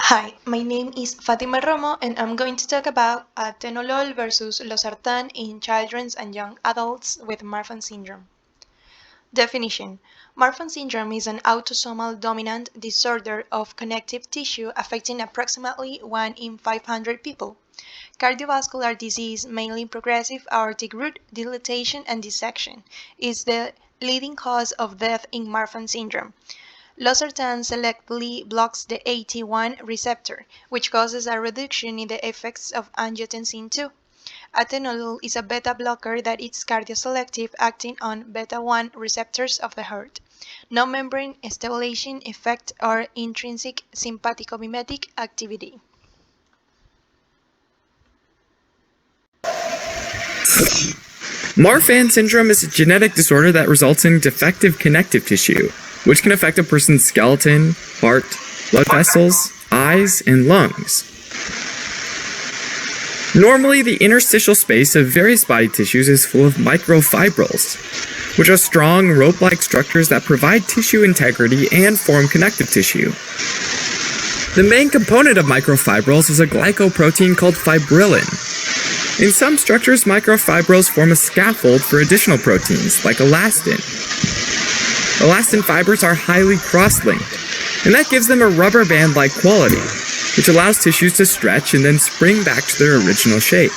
Hi, my name is Fatima Romo, and I'm going to talk about Atenolol versus Losartan in children and young adults with Marfan syndrome. Definition: Marfan syndrome is an autosomal dominant disorder of connective tissue affecting approximately 1 in 500 people. Cardiovascular disease, mainly progressive aortic root dilatation and dissection, is the leading cause of death in Marfan syndrome. Losartan selectively blocks the AT1 receptor, which causes a reduction in the effects of angiotensin II. Atenolol is a beta blocker that is cardioselective, acting on beta-1 receptors of the heart. No membrane stimulation effect or intrinsic sympathicomimetic activity. Marfan syndrome is a genetic disorder that results in defective connective tissue, which can affect a person's skeleton, heart, blood vessels, eyes, and lungs. Normally, the interstitial space of various body tissues is full of microfibrils, which are strong, rope-like structures that provide tissue integrity and form connective tissue. The main component of microfibrils is a glycoprotein called fibrillin. In some structures, microfibrils form a scaffold for additional proteins, like elastin. Elastin fibers are highly cross-linked, and that gives them a rubber band-like quality, which allows tissues to stretch and then spring back to their original shape.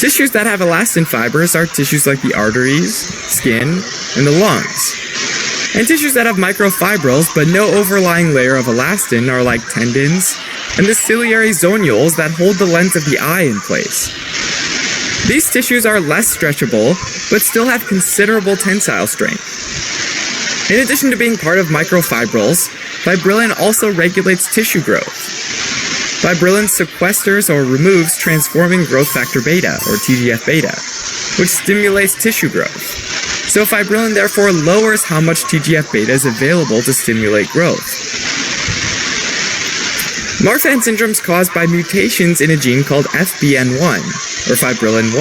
Tissues that have elastin fibers are tissues like the arteries, skin, and the lungs. And tissues that have microfibrils but no overlying layer of elastin are like tendons and the ciliary zonules that hold the lens of the eye in place. These tissues are less stretchable, but still have considerable tensile strength. In addition to being part of microfibrils, fibrillin also regulates tissue growth. Fibrillin sequesters or removes transforming growth factor beta, or TGF-beta, which stimulates tissue growth. So fibrillin therefore lowers how much TGF-beta is available to stimulate growth. Marfan syndrome is caused by mutations in a gene called FBN1, or fibrillin 1,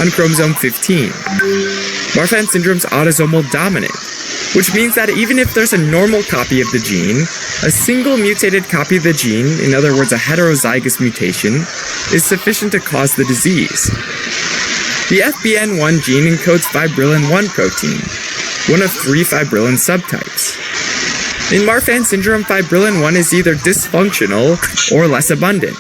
on chromosome 15. Marfan syndrome is autosomal dominant, which means that even if there's a normal copy of the gene, a single mutated copy of the gene, in other words a heterozygous mutation, is sufficient to cause the disease. The FBN1 gene encodes fibrillin 1 protein, one of 3 fibrillin subtypes. In Marfan syndrome, fibrillin 1 is either dysfunctional or less abundant.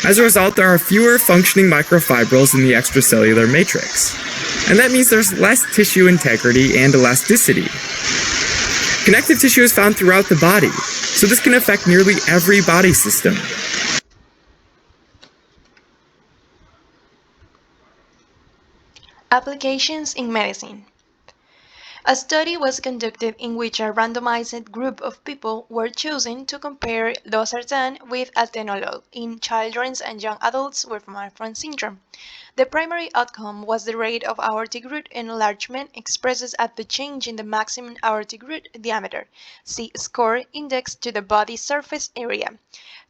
As a result, there are fewer functioning microfibrils in the extracellular matrix, and that means there's less tissue integrity and elasticity. Connective tissue is found throughout the body, so this can affect nearly every body system. Applications in medicine. A study was conducted in which a randomized group of people were chosen to compare Losartan with Atenolol in children and young adults with Marfan syndrome. The primary outcome was the rate of aortic root enlargement expressed at the change in the maximum aortic root diameter, C-score, indexed to the body surface area.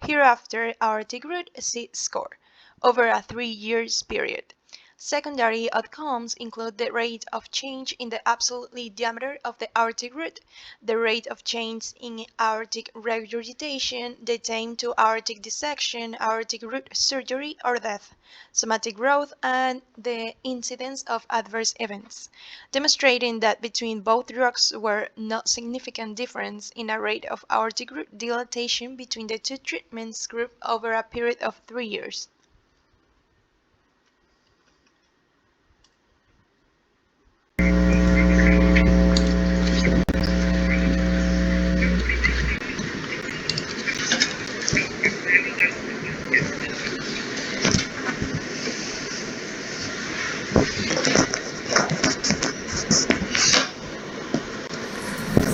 Hereafter, aortic root C-score, over a 3-year period. Secondary outcomes include the rate of change in the absolute diameter of the aortic root, the rate of change in aortic regurgitation, the time to aortic dissection, aortic root surgery or death, somatic growth, and the incidence of adverse events, demonstrating that between both drugs were no significant difference in a rate of aortic root dilatation between the two treatments groups over a period of 3 years.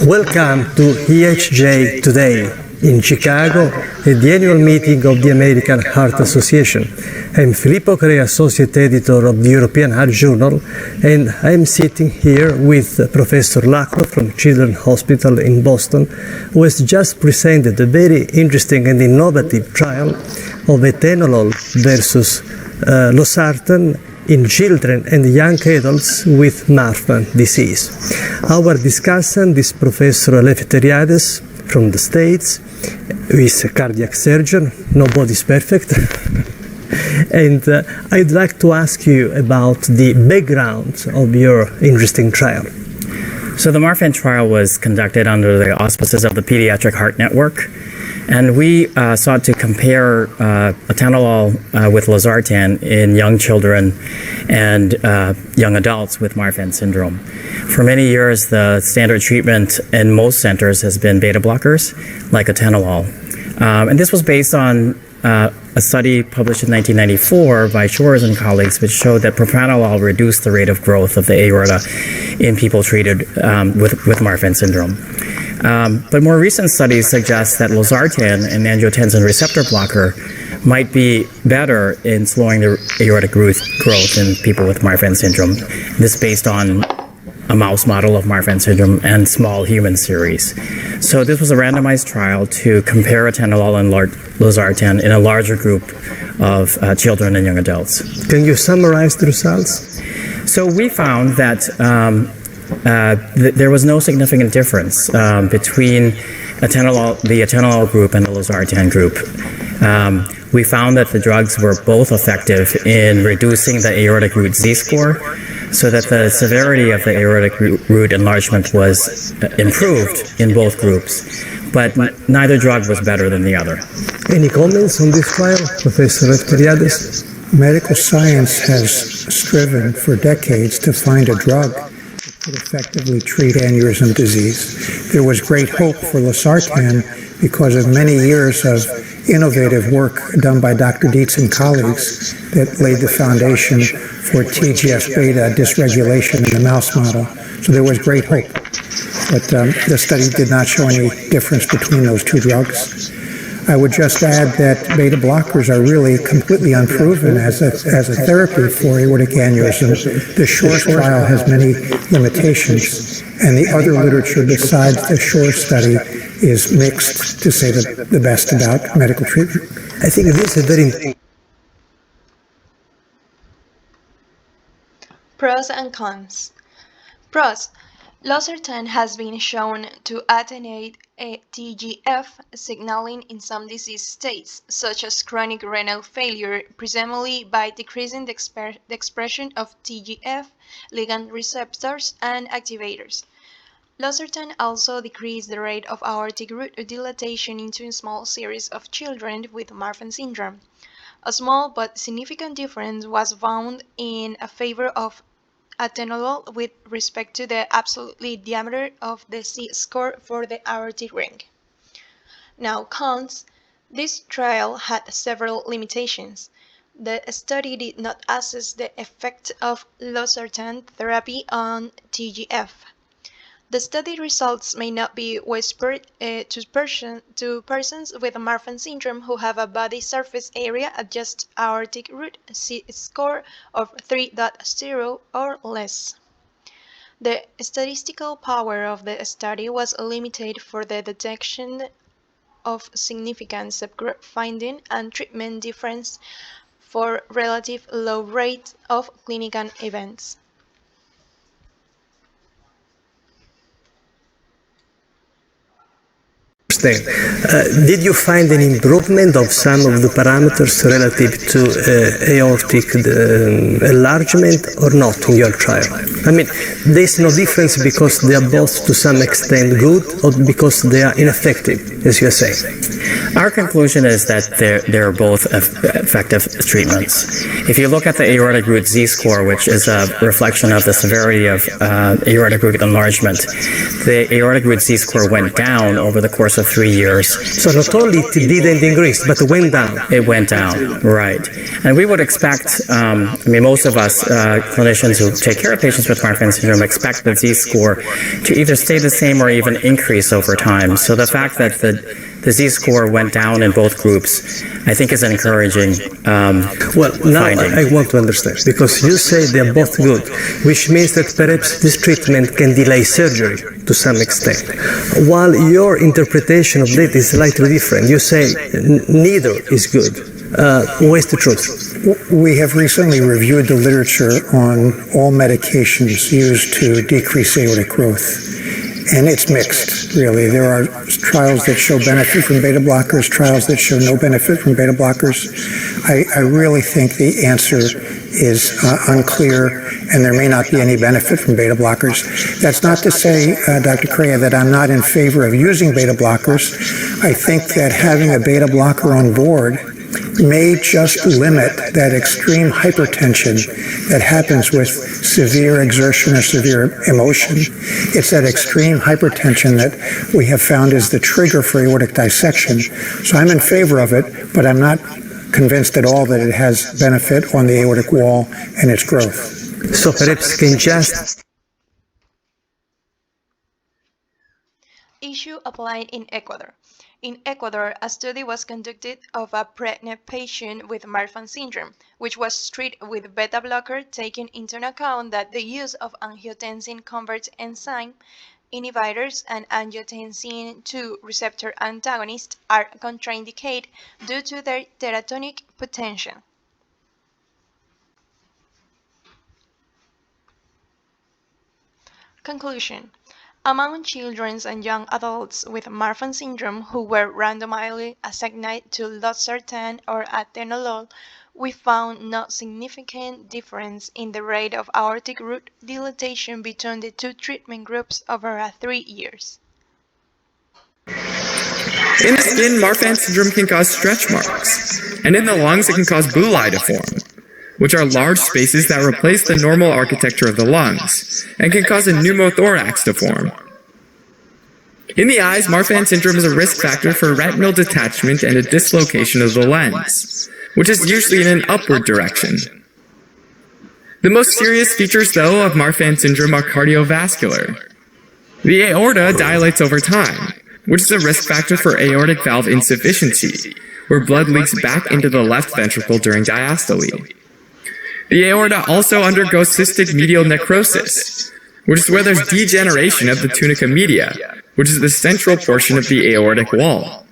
Welcome to EHJ Today in Chicago at the annual meeting of the American Heart Association. I'm Filippo Crea, Associate Editor of the European Heart Journal, and I'm sitting here with Professor Lacro from Children's Hospital in Boston, who has just presented a very interesting and innovative trial of Atenolol versus Losartan in children and young adults with Marfan disease. Our discussant is Professor Eleftheriades from the States, who is a cardiac surgeon. Nobody's perfect. And I'd like to ask you about the background of your interesting trial. So the Marfan trial was conducted under the auspices of the Pediatric Heart Network, and we sought to compare Atenolol with Losartan in young children and young adults with Marfan syndrome. For many years, the standard treatment in most centers has been beta blockers, like Atenolol. And this was based on a study published in 1994 by Shores and colleagues, which showed that propranolol reduced the rate of growth of the aorta in people treated with Marfan syndrome. But more recent studies suggest that Losartan, an angiotensin receptor blocker, might be better in slowing the aortic growth in people with Marfan syndrome. This based on a mouse model of Marfan syndrome and small human series. So this was a randomized trial to compare Atenolol and Losartan in a larger group of children and young adults. Can you summarize the results? So we found that there was no significant difference between the Atenolol group and the Losartan group. We found that the drugs were both effective in reducing the aortic root Z-score, so that the severity of the aortic root enlargement was improved in both groups, but neither drug was better than the other. Any comments on this trial, Professor Efteriades? Medical science has striven for decades to find a drug that could effectively treat aneurysm disease. There was great hope for Losartan because of many years of innovative work done by Dr. Dietz and colleagues that laid the foundation for TGF-beta dysregulation in the mouse model. So there was great hope. But the study did not show any difference between those two drugs. I would just add that beta blockers are really completely unproven as a therapy for aortic aneurysm. The Shores trial has many limitations, and the other literature besides the Shores study is mixed, to say the best about medical treatment. I think this is very important. Pros and cons. Pros. Losartan has been shown to attenuate TGF signaling in some disease states, such as chronic renal failure, presumably by decreasing the expression of TGF ligand receptors and activators. Losartan also decreased the rate of aortic root dilatation into a small series of children with Marfan syndrome. A small but significant difference was found in favor of Atenolol with respect to the absolute diameter of the Z-score for the aortic ring. Now, cons. This trial had several limitations. The study did not assess the effect of Losartan therapy on TGF. The study results may not be whispered to persons with Marfan syndrome who have a body surface area adjusted aortic root Z-score of 3.0 or less. The statistical power of the study was limited for the detection of significant subgroup finding and treatment difference for relative low rate of clinical events. Did you find an improvement of some of the parameters relative to aortic enlargement or not in your trial? I mean, there's no difference because they are both to some extent good or because they are ineffective, as you say? Our conclusion is that they're both effective treatments. If you look at the aortic root Z-score, which is a reflection of the severity of aortic root enlargement, the aortic root Z-score went down over the course of 3 years. So not only it didn't increase, but went down. It went down, right. And we would expect, most of us clinicians who take care of patients with Marfan syndrome expect the Z-score to either stay the same or even increase over time. So the fact that the Z-score went down in both groups, I think is an encouraging Well, now finding. I want to understand, because you say they're both good, which means that perhaps this treatment can delay surgery to some extent. While your interpretation of that is slightly different, you say neither is good. Where's the truth? We have recently reviewed the literature on all medications used to decrease aortic growth. And it's mixed, really. There are trials that show benefit from beta blockers, trials that show no benefit from beta blockers. I really think the answer is unclear, and there may not be any benefit from beta blockers. That's not to say, Dr. Correa, that I'm not in favor of using beta blockers. I think that having a beta blocker on board may just limit that extreme hypertension that happens with severe exertion or severe emotion. It's that extreme hypertension that we have found is the trigger for aortic dissection. So I'm in favor of it, but I'm not convinced at all that it has benefit on the aortic wall and its growth. So perhaps can just... Issue applied in Ecuador. In Ecuador, a study was conducted of a pregnant patient with Marfan syndrome, which was treated with beta blocker, taking into account that the use of angiotensin converts enzyme inhibitors and angiotensin II receptor antagonists are contraindicated due to their teratonic potential. Conclusion. Among children and young adults with Marfan syndrome who were randomized assigned to Losartan or Atenolol, we found no significant difference in the rate of aortic root dilatation between the two treatment groups over 3 years. In the skin, Marfan syndrome can cause stretch marks, and in the lungs it can cause bullae to form, which are large spaces that replace the normal architecture of the lungs, and can cause a pneumothorax to form. In the eyes, Marfan syndrome is a risk factor for retinal detachment and a dislocation of the lens, which is usually in an upward direction. The most serious features, though, of Marfan syndrome are cardiovascular. The aorta dilates over time, which is a risk factor for aortic valve insufficiency, where blood leaks back into the left ventricle during diastole. The aorta also undergoes cystic medial necrosis, which is where there's degeneration of the tunica media, which is the central portion of the aortic wall.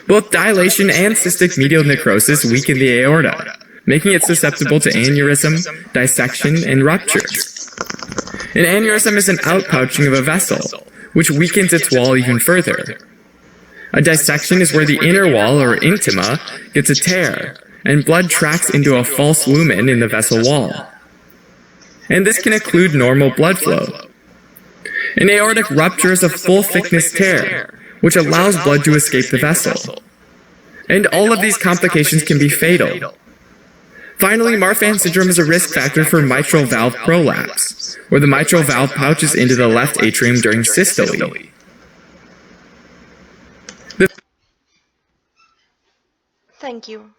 Both dilation and cystic medial necrosis weaken the aorta, making it susceptible to aneurysm, dissection, and ruptures. An aneurysm is an outpouching of a vessel, which weakens its wall even further. A dissection is where the inner wall, or intima, gets a tear, and blood tracks into a false lumen in the vessel wall. And this can occlude normal blood flow. An aortic rupture is a full-thickness tear, which allows blood to escape the vessel. And all of these complications can be fatal. Finally, Marfan syndrome is a risk factor for mitral valve prolapse, where the mitral valve pouches into the left atrium during systole. Thank you.